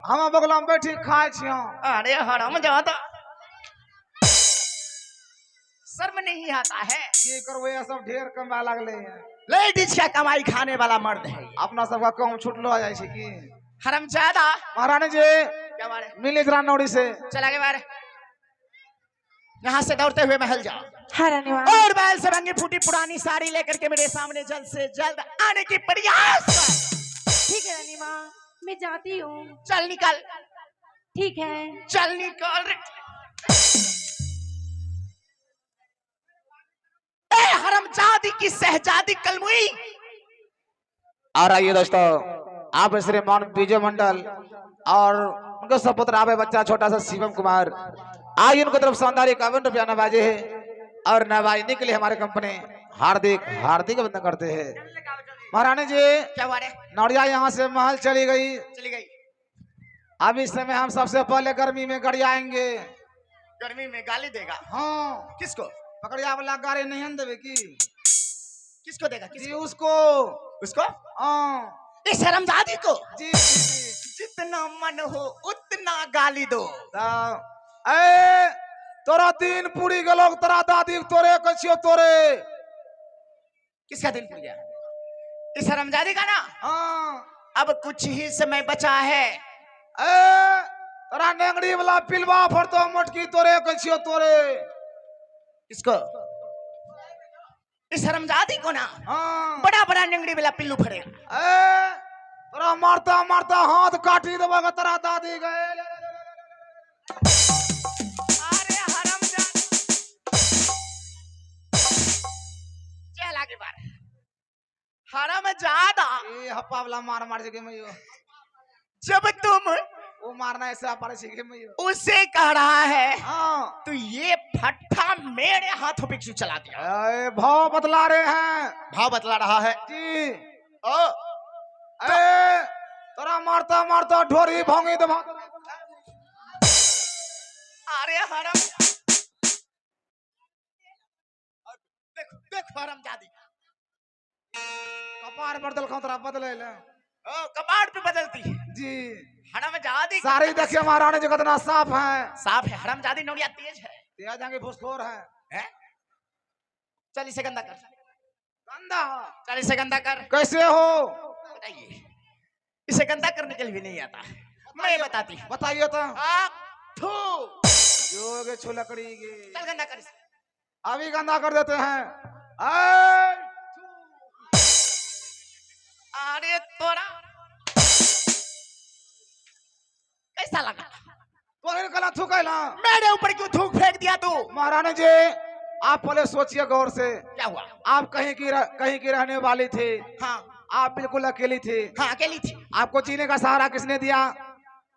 हम बगल में बैठी खाए छियो। अरे हराम जादा शर्म नहीं आता है। ये करो ये सब ढेर कमा लगले हैं। लेडीज का कमाई खाने वाला मर्द है। अपना सबका कम छुटलो आ जाए छै की। हराम जादा महारानी जी क्या बारे मिले जरा नौड़ी से चला के बारे यहाँ से दौड़ते हुए महल जाओ। हाँ रानी माँ। और महल से रंगी फूटी पुरानी साड़ी लेकर के मेरे सामने जल्द से जल्द आने की प्रयास कर। ठीक है रानी माँ, मैं जाती हूँ। चल निकल। ठीक है। चल निकल। ए हरामजादी की सहजादी कलमुई। और आइए दोस्तों, आप श्रीमान विजय मंडल और उनके सपुत्र आवे बच्चा छोटा सा शिवम कुमार, आइए उनको तरफ शानदार 51 रुपया नवाजे है। और नवाजने के लिए हमारे कंपनी हार्दिक हार्दिक अभिनंदन करते हैं। महारानी जी क्या हुआ रे? नौड़िया यहाँ से महल चली गई। चली गई। अब इस समय हम सबसे पहले गर्मी में गड़ियाएंगे। गर्मी में गाली देगा? हाँ। किसको? पकड़िया वाला गाड़ी नहीं हम देवे की। किसको देगा? जी किसको? उसको। उसको? हाँ। इस हरामजादी को? जी। जितना मन हो उतना गाली दो। ए तोरा दिन पूरी गलो तोरा दादी तोरे कछियो तोरे। किसका दिन पूरी गया? इस हरामजादी का ना? हाँ। अब कुछ ही समय बचा है। ए तोरा नेंगड़ी वाला पिलवा फरतो मटकी तोरे कछियो तोरे। किसको? इस हरामजादी को ना? हाँ। बड़ा बड़ा नेंगड़ी वाला पिल्लू फरेगा। ए तोरा मारता मारता हाथ काटी देबा तोरा दादी गए। अरे हरामजादी चल आगे बार। हरामजादा ए हप्पा वाला मार मार के मइयो। जब तुम वो मारना ऐसे पारे सीखे मइयो। उसे कह रहा है हाँ। तो ये फट्टा मेरे हाथों पे क्यों चला दिया? ए भाव बतला रहे हैं। भाव बतला रहा है जी। ओ ए तोरा मारता मारता ढोरी भोंगी दबा। अरे हराम देखो देखो हरामजादी कपार बदल खतरा बदले ले। ओ कबाड़ पे बदलती है जी। हरामजादी। सारी देखिए महारानी जी कितना साफ है। साफ है। हरामजादी नौड़िया तेज है। तेज जाएंगे घुसखोर है। हैं? चल इसे गंदा कर। गंदा चल इसे गंदा कर। कैसे हो? बताइए। इसे गंदा करने के लिए भी नहीं आता। मैं बताती हूँ। बताइए तो। थू योगे छुलकड़ी की। चल गंदा कर इसे। अभी गंदा कर देते हैं। ए अरे तोरा कैसा लगा? तोरे कला थूकैला। मेरे ऊपर क्यों थूक फेंक दिया तू? महारानी जी आप पहले सोचिए गौर से। क्या हुआ? आप कहीं की रहने वाली थी। हाँ आप बिल्कुल अकेली थी। हाँ अकेली थी। आपको जीने का सहारा किसने दिया?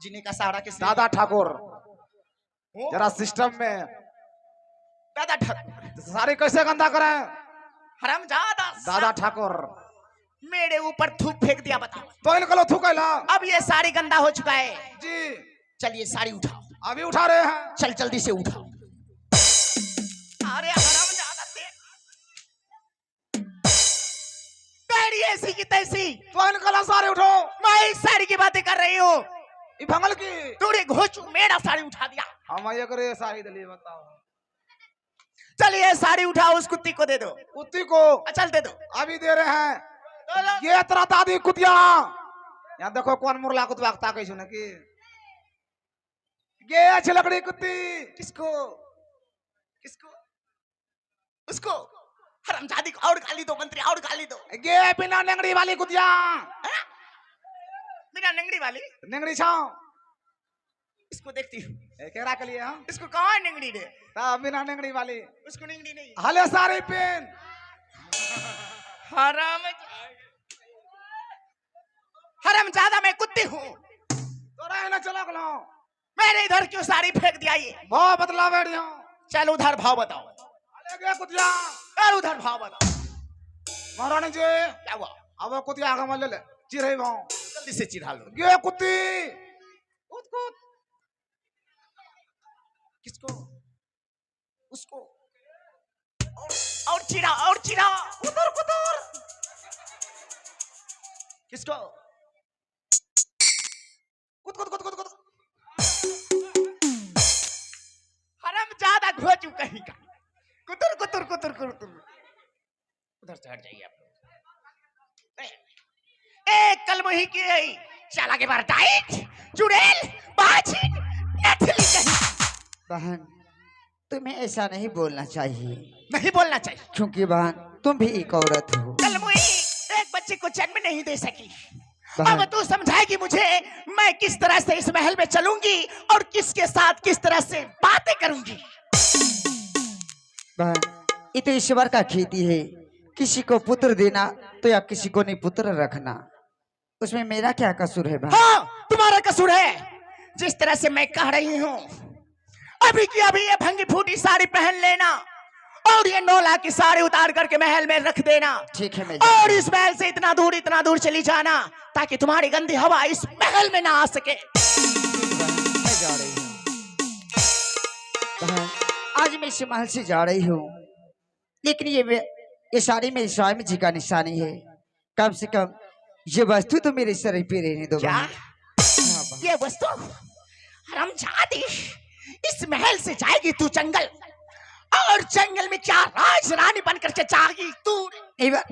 जीने का सहारा किसने? दादा ठाकुर। ओ, जरा सिस्टम में दादा ठाकुर। सारी कैसे गंदा करें? हरामजादा दादा ठाकुर मेरे ऊपर थूक फेंक दिया। बताओ तो इनको थूकैला। अब ये साड़ी गंदा हो चुका है। जी। चलिए साड़ी उठाओ। अभी उठा रहे हैं। चल जल्दी से उठाओ। अरे हरामजादा तेरी ऐसी की तैसी। तो इनका सारे उठो। मैं इस साड़ी की बातें कर रही हूँ। ये भंगल की तूने घोचू मेरा साड़ी उठा दिया। हम ये करे सारी दली बताओ। चलिए साड़ी उठाओ उस कुत्ती को दे दो। कुत्ती को चल दे दो। अभी दे रहे हैं। ये तेरा दादी कुतिया। यहाँ देखो कौन मुरला कुतवा ताकै छु न की। ये अच्छी लकड़ी कुत्ती। किसको? किसको? उसको। हरामजादी को और गाली दो। मंत्री और गाली दो। ये बिना नेंगड़ी वाली कुतिया। बिना नेंगड़ी वाली? नेंगड़ी छाओ। इसको देखती हूँ। केरा के लिए हम। इसको कहाँ है नेंगड़ी दे? बिना नेंगड़ी वाली। उसको नेंगड़ी नहीं। हले सारी पेन। हरामजादा मैं कुत्ती हूँ। तोरा ना चला गलो। मैंने इधर क्यों साड़ी फेंक दिया? ये भाव बतला बैठियो। चल उधर भाव बताओ। हले के कुतिया। चल उधर भाव बताओ। महारानी जी क्या हुआ? अब कुतिया आगे मत ले ले। चिरई भाव जल्दी से चिढ़ा लो। ये कुत्ती। कूद कूद। किसको? उसको। और चिढ़ा और चिढ़ा। उधर उधर। किसको? कूद कूद कूद कूद बच्चू कहीं का। कुतुर कुतुर कुतुर कुतुर। उधर से हट जाइए आप लोग। ए कल वही की है, चला के बार टाइट चुड़ैल बाजी नथली कहीं। बहन, तुम्हें ऐसा नहीं बोलना चाहिए, नहीं बोलना चाहिए, क्योंकि बहन तुम भी एक औरत हो। कल वही एक बच्चे को जन्म नहीं दे सकी। बहन, अब तू समझाएगी मुझे मैं किस तरह से इस महल में चलूंगी और किसके साथ किस तरह से बातें करूंगी। बहन, ये तो ईश्वर का खेती है, किसी को पुत्र देना तो या किसी को नहीं पुत्र रखना, उसमें मेरा क्या कसूर है बहन? हाँ तुम्हारा कसूर है। जिस तरह से मैं कह रही हूँ अभी की अभी ये भंगी फूटी साड़ी पहन लेना और ये 9 लाख की साड़ी उतार करके महल में रख देना। ठीक है, मैं और इस महल से इतना दूर चली जाना ताकि तुम्हारी गंदी हवा इस महल में ना आ सके। मैं जा रही हूँ बहन, आज मैं इस महल से जा रही हूँ, लेकिन ये साड़ी मेरी स्वामी जी का निशानी है। कम से कम ये वस्तु तो मेरे शरीर पे रहने दो क्या बहन। हाँ बहन। ये वस्तु हरामजादी, इस महल से जाएगी तू जंगल और जंगल में क्या राज रानी बनकर के जाएगी तू। नहीं बहन,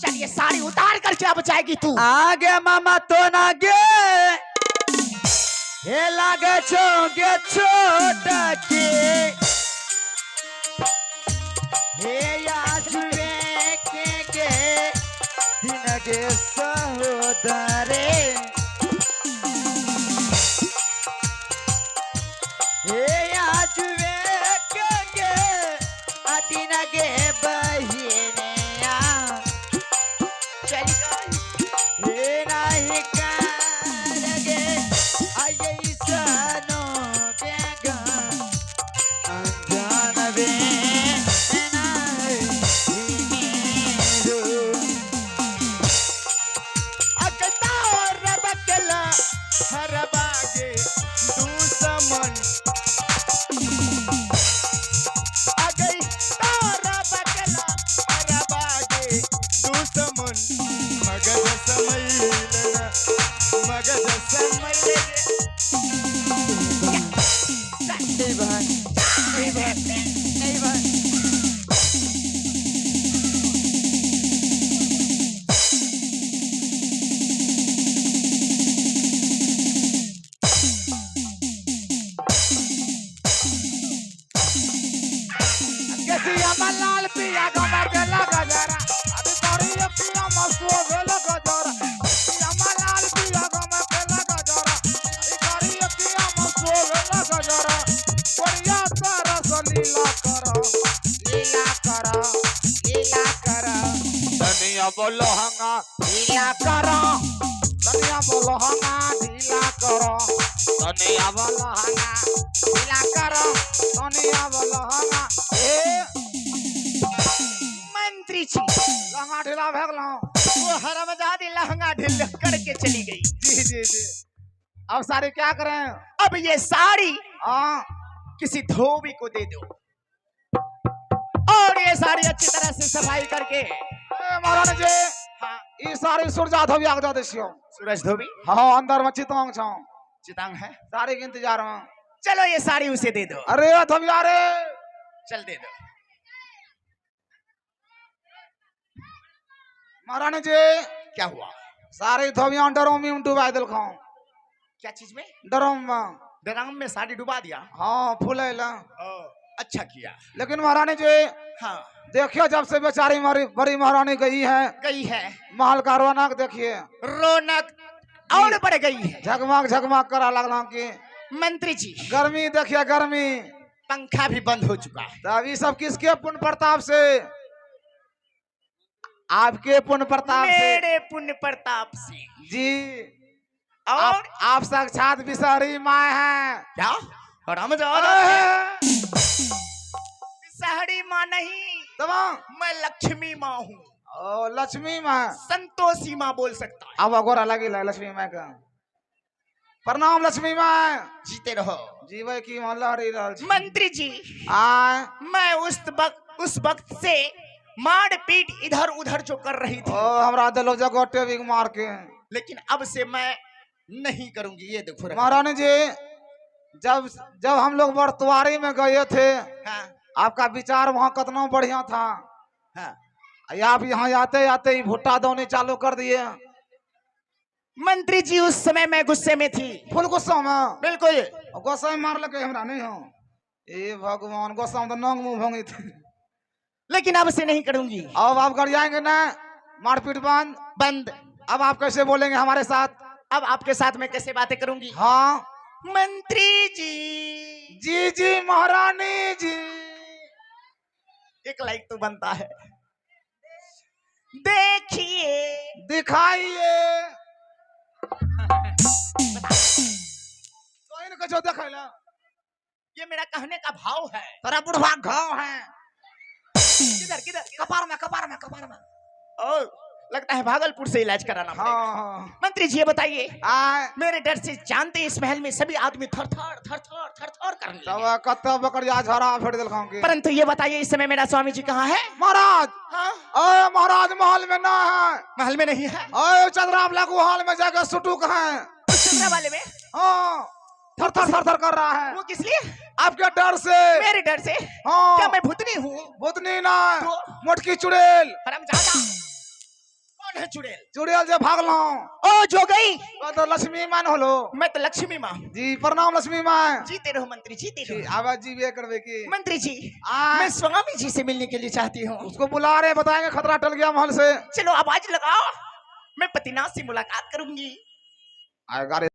चल ये साड़ी उतार कर क्या बचाएगी तू। आगे मामा तो ना गे, हे लागे छोगे छोटा के, हे याजुए के दिन के सहोदरे, हे याजुए के दिन के बहिनिया, चल गई हे नाही कारगे आये सनो बेगा अंजान बे अगता और रबकला हरबागे दुश्मन आ गई तारा बकला हरबागे दुश्मन मगज समैलना मगज समैलना। नहीं बहन, नहीं बहन, नहीं बहन। लाल पिया गमा बेला गजरा अभी तोरी पिया मसुआ बेला गजरा पिया लाल पिया गमा बेला गजरा अभी तोरी पिया मसुआ बेला गजरा कोरिया तारा लीला करो दुनिया बोलो हंगा ढीला करो, दुनिया बोलो हंगा ढीला करो, दुनिया बोलो हंगा ढीला करो, दुनिया बोलो हंगा मंत्री जी लहंगा ढीला भेग लो। वो हरामजादी लहंगा ढील करके चली गई। जी अब सारे क्या करें? अब ये साड़ी हाँ किसी धोबी को दे दो और ये साड़ी अच्छी तरह से सफाई करके। महाराज जी हाँ ये सारी सुरजा धोबी आग जा देसियो। सूरज धोबी हाँ अंदर में चितवांग छौ चितांग है। सारे के इंतजार में। चलो ये साड़ी उसे दे दो। अरे धोबी अरे चल दे दो। महारानी जी क्या हुआ? सारे धोबियां डरों में डुबा दिल खाओ। क्या चीज में? डरों में। ड्रम में साड़ी डुबा दिया। हाँ फूलेला। अच्छा किया। लेकिन महारानी जी हाँ देखियो जब से बेचारी हमारी बड़ी महारानी गई है महल का रौनक देखिए, रौनक और बढ़ गई है। झगमग झगमग करा लगला की। मंत्री जी गर्मी देखिए गर्मी, पंखा भी बंद हो चुका है। तब ये सब किसके पुण्य प्रताप से? आपके पुण्य प्रताप से। मेरे पुण्य प्रताप से जी और आप साक्षात विषहरी माँ हैं। क्या? विषहरी माँ नहीं, मैं लक्ष्मी माँ हूँ। ओ लक्ष्मी माँ, संतोषी माँ बोल सकता है। अब अगोरा लगी लक्ष्मी माँ का प्रणाम। लक्ष्मी माँ जीते रहो। जीवे की लहरी रहल छी। मंत्री जी आय मैं उस वक्त से मार पीट इधर उधर जो कर रही थी, ओ हमरा दिलो जगोटे भी मार के, लेकिन अब से मैं नहीं करूंगी। ये देखो महारानी जी जब जब हम लोग बरतवारी में गए थे, हाँ आपका विचार वहाँ कितना बढ़िया था। हाँ आप यहाँ आते आते ही भुट्टा दौनी चालू कर दिए। मंत्री जी उस समय मैं गुस्से में थी। फुल गुस्सा में बिल्कुल। गुस्सा में मार लगे हमरा नहीं हो। ए भगवान, गुस्सा में तो नंग मुंह भोंगी थे। लेकिन अब से नहीं करूंगी। अब आप घर जाएंगे ना, मारपीट बंद। बंद। अब आप कैसे बोलेंगे हमारे साथ? अब आपके साथ मैं कैसे बातें करूंगी? हाँ मंत्री जी। जी जी महारानी जी। एक लाइक तो बनता है। देखिए दिखाइए तो इनको जो दिखाइला, ये मेरा कहने का भाव है। तेरा बुढ़वा घाव है। किधर किधर? कपार में कपार में कपार में। ओ, लगता है भागलपुर से इलाज कराना पड़ेगा। हाँ मंत्री जी ये बताइए, हाँ। मेरे डर से जानते इस महल में सभी आदमी थर थर थर थर थर थर करने लगे। तब कत्ता बकरिया झरा फेर दिल खाऊंगे। परंतु ये बताइए इस समय मेरा स्वामी जी कहाँ है? महाराज, हाँ? ओए महाराज महल में ना है। महल में नहीं है। ओए चंद्राम लागू हाल में जाकर सुटुक है। उस चंद्रा वाले में? हाँ, थर थर थर थर कर रहा है। वो किस लिए? आपके डर से। मेरे डर से? हाँ। क्या मैं भूतनी हूँ? भूतनी ना, तो? मोटकी चुड़ैल। हरामजादा। कौन है चुड़ैल? चुड़ैल जे भागलो। ओ जो गई। तो लक्ष्मी मान होलो। मैं तो लक्ष्मी माँ। जी प्रणाम लक्ष्मी माँ। जीते रहो मंत्री, जीते रहो। आवाज जी वे करवे की। मंत्री जी, आ, मैं स्वामी जी से मिलने के लिए चाहती हूँ। उसको बुला रहे, बताएंगे खतरा टल गया महल से। चलो आवाज लगाओ, मैं पतिनाथ से मुलाकात करूंगी। आएगा रे।